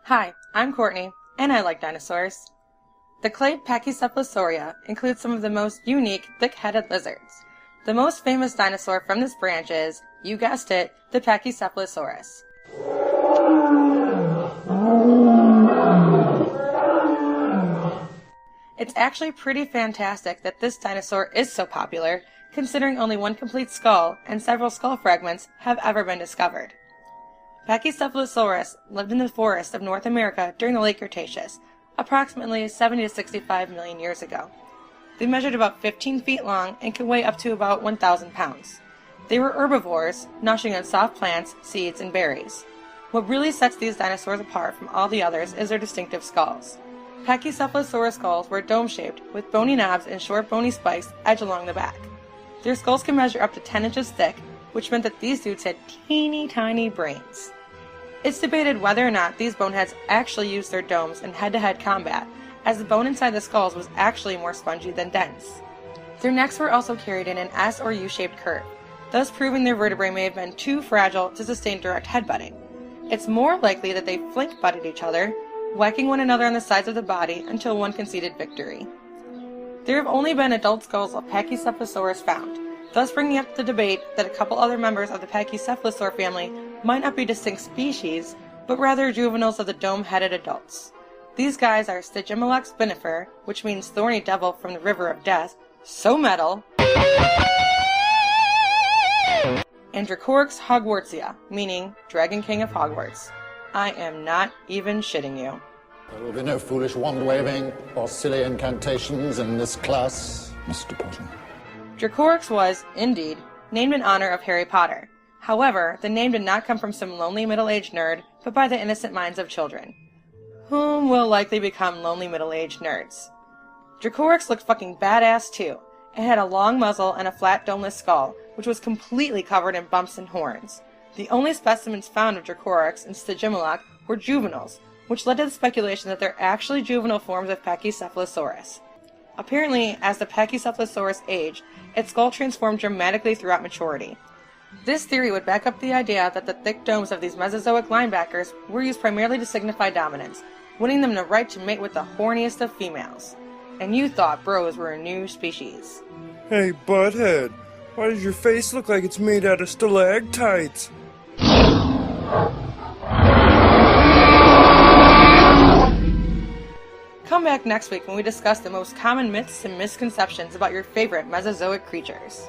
Hi, I'm Courtney, and I like dinosaurs. The clade Pachycephalosauria includes some of the most unique, thick-headed lizards. The most famous dinosaur from this branch is, you guessed it, the Pachycephalosaurus. It's actually pretty fantastic that this dinosaur is so popular, considering only one complete skull and several skull fragments have ever been discovered. Pachycephalosaurus lived in the forests of North America during the Late Cretaceous, approximately 70 to 65 million years ago. They measured about 15 feet long and could weigh up to about 1,000 pounds. They were herbivores, noshing on soft plants, seeds, and berries. What really sets these dinosaurs apart from all the others is their distinctive skulls. Pachycephalosaurus skulls were dome-shaped with bony knobs and short bony spikes edged along the back. Their skulls can measure up to 10 inches thick, which meant that these dudes had teeny tiny brains. It's debated whether or not these boneheads actually used their domes in head-to-head combat, as the bone inside the skulls was actually more spongy than dense. Their necks were also carried in an S or U-shaped curve, thus proving their vertebrae may have been too fragile to sustain direct headbutting. It's more likely that they flank-butted each other, whacking one another on the sides of the body until one conceded victory. There have only been adult skulls of Pachycephalosaurus found, thus bringing up the debate that a couple other members of the Pachycephalosaur family might not be distinct species, but rather juveniles of the dome-headed adults. These guys are Stygimoloch spinifer, which means thorny devil from the river of death, so metal, and Dracoryx hogwartsia, meaning dragon king of Hogwarts. I am not even shitting you. There will be no foolish wand-waving or silly incantations in this class, Mr. Potter. Dracoryx was, indeed, named in honor of Harry Potter. However, the name did not come from some lonely middle-aged nerd, but by the innocent minds of children, whom will likely become lonely middle-aged nerds. Dracoryx looked fucking badass too. It had a long muzzle and a flat domeless skull, which was completely covered in bumps and horns. The only specimens found of Dracoryx and Stygimoloch were juveniles, which led to the speculation that they're actually juvenile forms of Pachycephalosaurus. Apparently, as the Pachycephalosaurus aged, its skull transformed dramatically throughout maturity. This theory would back up the idea that the thick domes of these Mesozoic linebackers were used primarily to signify dominance, winning them the right to mate with the horniest of females. And you thought bros were a new species. Hey, butthead, why does your face look like it's made out of stalactites? Come back next week when we discuss the most common myths and misconceptions about your favorite Mesozoic creatures.